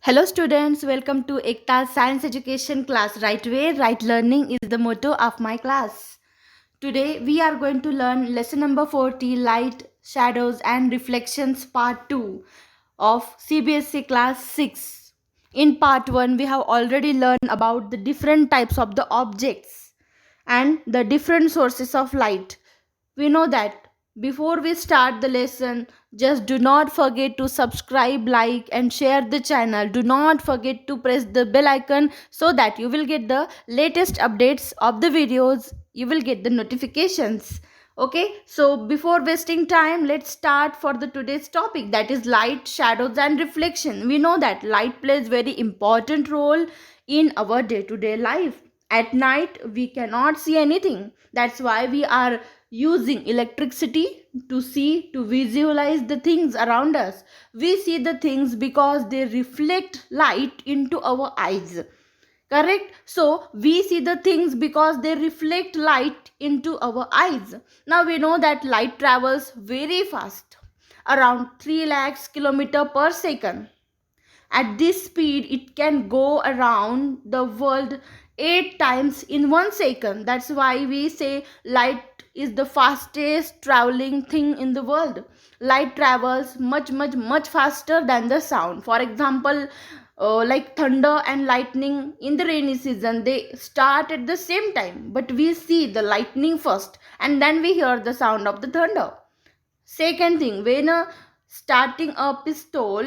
Hello students, welcome to Ekta's Science Education class. Right way, right learning is the motto of my class. Today we are going to learn lesson number 40, Light, Shadows and Reflections part 2 of CBSE class 6. In part 1 we have already learned about the different types of the objects and the different sources of light. We know that before we start the lesson, just do not forget to subscribe, like, and share the channel. Do not forget to press the bell icon so that you will get the latest updates of the videos. You will get the notifications. Okay, so before wasting time, let's start for the today's topic, that is light, shadows, and reflection. We know that light plays very important role in our day-to-day life. At night, we cannot see anything. That's why we are using electricity to see, to visualize the things around us. We see the things because they reflect light into our eyes. Correct? So we see the things because they reflect light into our eyes. Now we know that light travels very fast, around 3 lakhs kilometer per second. At this speed, it can go around the world 8 times in 1 second. That's why we say light is the fastest traveling thing in the world. Light travels much faster than the sound. For example, like thunder and lightning in the rainy season, they start at the same time, but we see the lightning first and then we hear the sound of the thunder. Second thing, when starting a pistol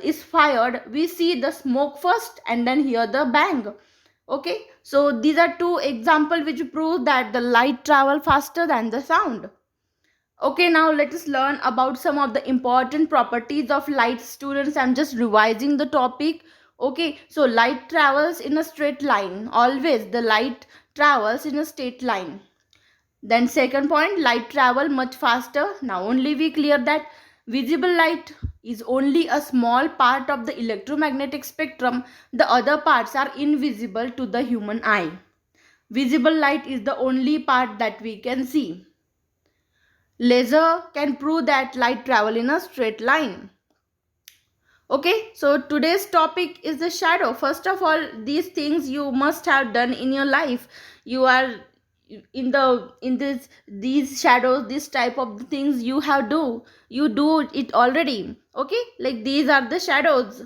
is fired, we see the smoke first and then hear the bang. Okay, so these are two examples which prove that the light travel faster than the sound. Okay, now let us learn about some of the important properties of light. Students, I'm just revising the topic. Okay, so light travels in a straight line. Always the light travels in a straight line. Then second point, light travel much faster. Now only we clear that visible light is only a small part of the electromagnetic spectrum. The other parts are invisible to the human eye. Visible light is the only part that we can see. Laser can prove that light travel in a straight line. Okay, so today's topic is the shadow. First of all, these things you must have done in your life. You are in this these shadows, this type of things you do it already. Okay, like these are the shadows.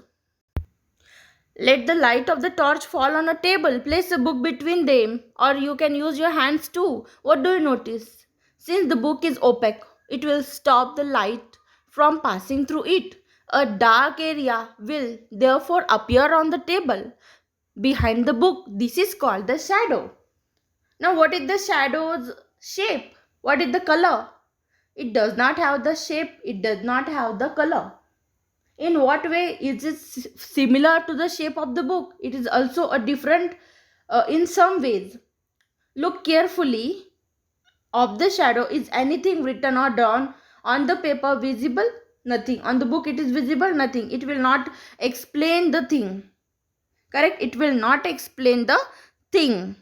Let the light of the torch fall on a table. Place a book between them, or you can use your hands too. What do you notice? Since the book is opaque, it will stop the light from passing through it. A dark area will therefore appear on the table behind the book. This is called the shadow. Now, what is the shadow's shape? What is the color? It does not have the shape, it does not have the color. In what way is it similar to the shape of the book? It is also a different in some ways. Look carefully of the shadow. Is anything written or drawn on the paper visible? Nothing. On the book it is visible? Nothing. It will not explain the thing. Correct? It will not explain the thing.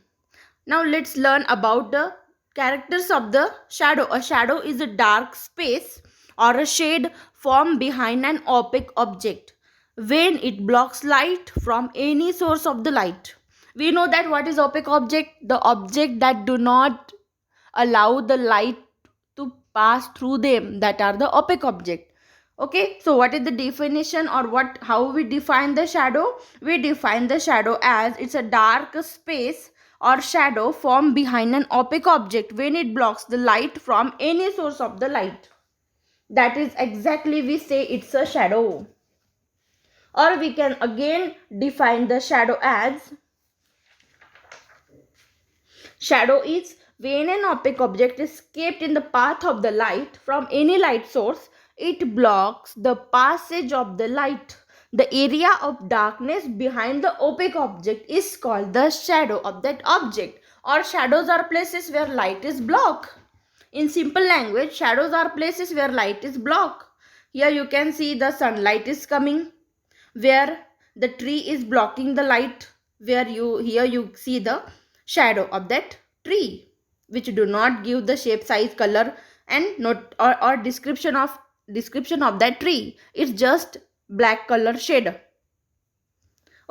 Now let's learn about the characters of the shadow. A shadow is a dark space or a shade formed behind an opaque object when it blocks light from any source of the light. We know that what is opaque object? The object that do not allow the light to pass through them, that are the opaque object. Okay, so what is the definition, or what how we define the shadow? We define the shadow as it's a dark space or shadow formed behind an opaque object when it blocks the light from any source of the light. That is exactly we say it's a shadow. Or we can again define the shadow as shadow is when an opaque object is kept in the path of the light from any light source. It blocks the passage of the light. The area of darkness behind the opaque object is called the shadow of that object. Or shadows are places where light is blocked. In simple language, shadows are places where light is blocked. Here you can see the sunlight is coming, where the tree is blocking the light, where you see the shadow of that tree, which do not give the shape, size, color, and not or description of that tree. It's just black color shade.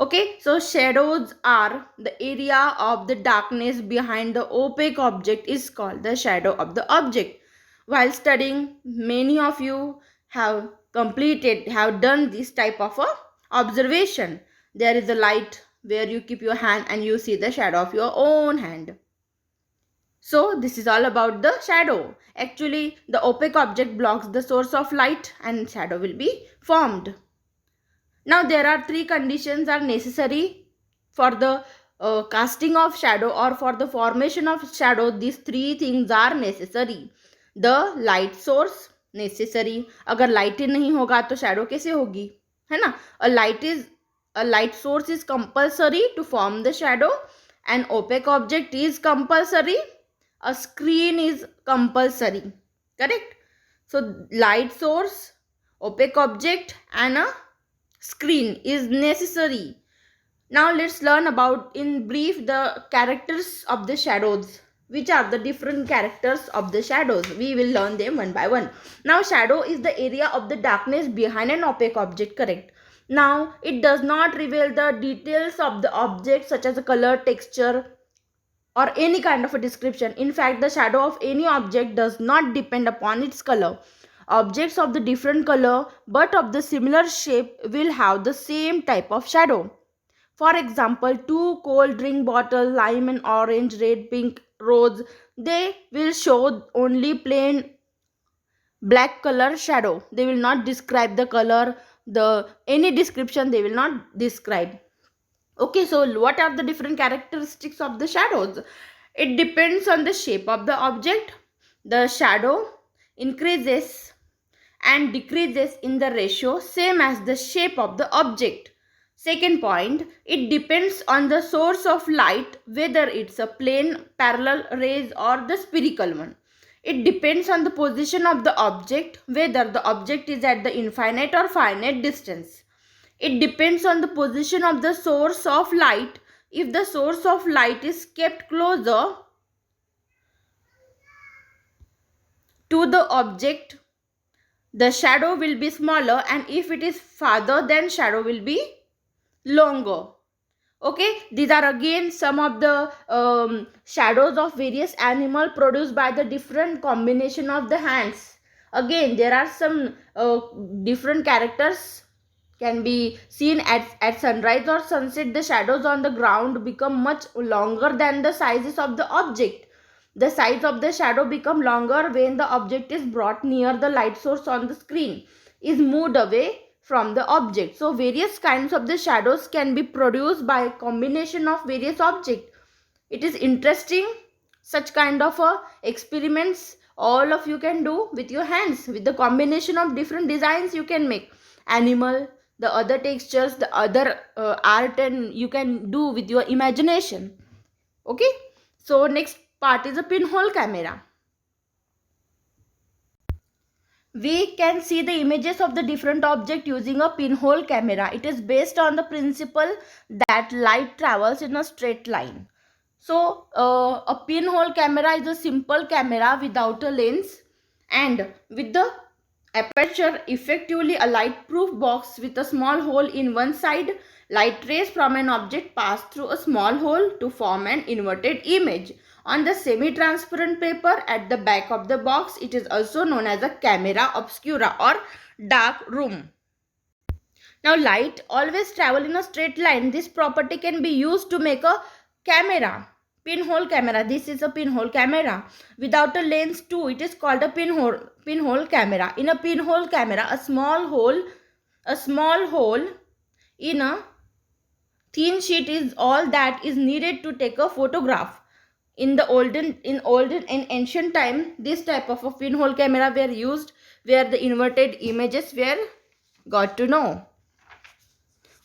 Okay, so shadows are the area of the darkness behind the opaque object is called the shadow of the object. While studying, many of you have done this type of a observation. There is a light where you keep your hand and you see the shadow of your own hand. So this is all about the shadow. Actually, the opaque object blocks the source of light and shadow will be formed. Now there are three conditions are necessary for the casting of shadow or for the formation of shadow. These three things are necessary. The light source necessary. अगर light ही नहीं होगा तो shadow कैसे होगी, है ना? A light source is compulsory to form the shadow. An opaque object is compulsory. A screen is compulsory. Correct? So light source, opaque object and a screen is necessary. Now let's learn about in brief the characters of the shadows. Which are the different characters of the shadows? We will learn them one by one. Now shadow is the area of the darkness behind an opaque object, correct? Now it does not reveal the details of the object such as the color, texture or any kind of a description. In fact, the shadow of any object does not depend upon its color. Objects of the different color but of the similar shape will have the same type of shadow. For example, two cold drink bottles, lime and orange, red, pink, rose, they will show only plain black color shadow. They will not describe the color, the any description they will not describe. Okay, so what are the different characteristics of the shadows? It depends on the shape of the object. The shadow increases and decreases in the ratio same as the shape of the object. Second point, it depends on the source of light, whether it's a plane, parallel rays or the spherical one. It depends on the position of the object, whether the object is at the infinite or finite distance. It depends on the position of the source of light. If the source of light is kept closer to the object, the shadow will be smaller, and if it is farther, then shadow will be longer. Okay, these are again some of the shadows of various animal produced by the different combination of the hands. Again, there are some different characters can be seen at sunrise or sunset. The shadows on the ground become much longer than the sizes of the object. The size of the shadow become longer when the object is brought near the light source on the screen, is moved away from the object. So various kinds of the shadows can be produced by a combination of various objects. It is interesting, such kind of experiments all of you can do with your hands. With the combination of different designs you can make animal, the other textures, the other art, and you can do with your imagination. Okay, so next part is a pinhole camera. We can see the images of the different object using a pinhole camera. It is based on the principle that light travels in a straight line. So a pinhole camera is a simple camera without a lens and with the aperture effectively a light proof box with a small hole in one side. Light rays from an object pass through a small hole to form an inverted image on the semi-transparent paper at the back of the box. It is also known as a camera obscura or dark room. Now light always travel in a straight line. This property can be used to make a camera. Pinhole camera. This is a pinhole camera. Without a lens too, it is called a pinhole camera. In a pinhole camera, a small hole in a thin sheet is all that is needed to take a photograph. In ancient time, this type of a pinhole camera were used where the inverted images were got to know.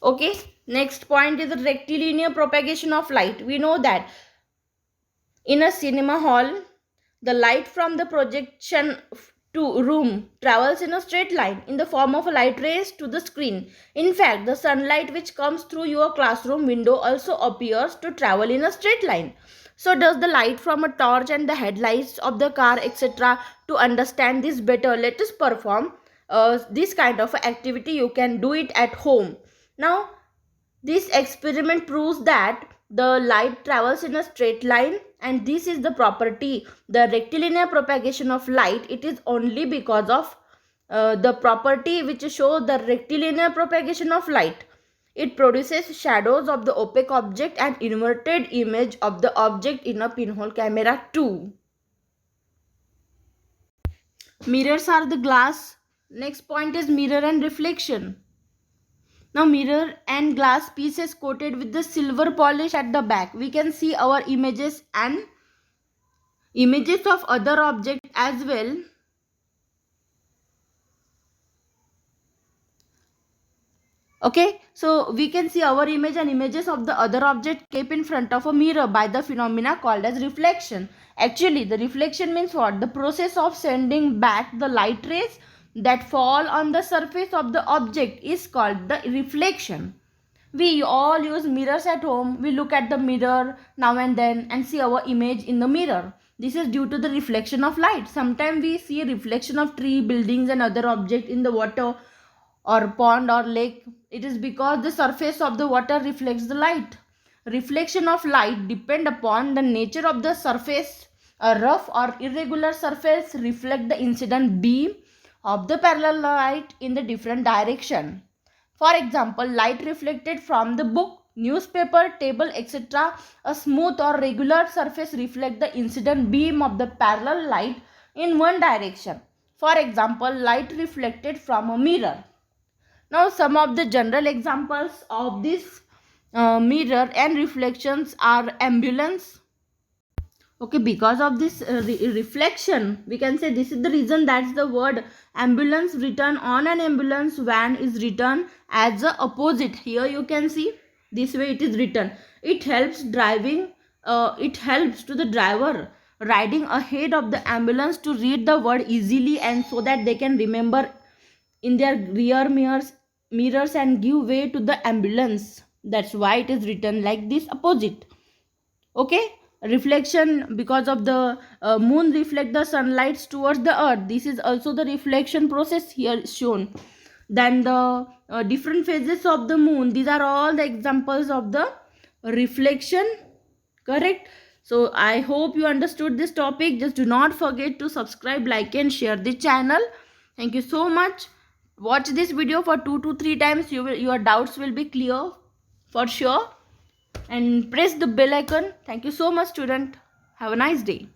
Okay, next point is the rectilinear propagation of light. We know that in a cinema hall, the light from the projection to room travels in a straight line in the form of light rays to the screen. In fact, the sunlight which comes through your classroom window also appears to travel in a straight line. So does the light from a torch and the headlights of the car, etc. To understand this better, let us perform this kind of activity. You can do it at home. Now This experiment proves that the light travels in a straight line, and this is the property, the rectilinear propagation of light. It is only because of the property which shows the rectilinear propagation of light. It produces shadows of the opaque object and inverted image of the object in a pinhole camera too. Mirrors are the glass. Next point is mirror and reflection. Now mirror and glass pieces coated with the silver polish at the back. We can see our images and images of other objects as well. Okay, so we can see our image and images of the other object kept in front of a mirror by the phenomena called as reflection. Actually, the reflection means what? The process of sending back the light rays that fall on the surface of the object is called the reflection. We all use mirrors at home. We look at the mirror now and then and see our image in the mirror. This is due to the reflection of light. Sometimes we see a reflection of tree, buildings and other objects in the water or pond or lake. It is because the surface of the water reflects the light. Reflection of light depend upon the nature of the surface. A rough or irregular surface reflect the incident beam of the parallel light in the different direction. For example, light reflected from the book, newspaper, table, etc. A smooth or regular surface reflect the incident beam of the parallel light in one direction. For example, light reflected from a mirror. Now, some of the general examples of this mirror and reflections are ambulance. Okay, because of this reflection, we can say this is the reason that the word ambulance written on an ambulance van is written as the opposite. Here you can see this way it is written. It helps driving. It helps to the driver riding ahead of the ambulance to read the word easily, and so that they can remember in their rear mirrors and give way to the ambulance. That's why it is written like this opposite. Okay, reflection, because of the moon reflect the sunlight towards the earth. This is also the reflection process here shown. Then the different phases of the moon, these are all the examples of the reflection. Correct. So I hope you understood this topic. Just do not forget to subscribe, like and share the channel. Thank you so much. Watch this video for 2 to 3 times. Your doubts will be clear for sure. And press the bell icon. Thank you so much, student. Have a nice day.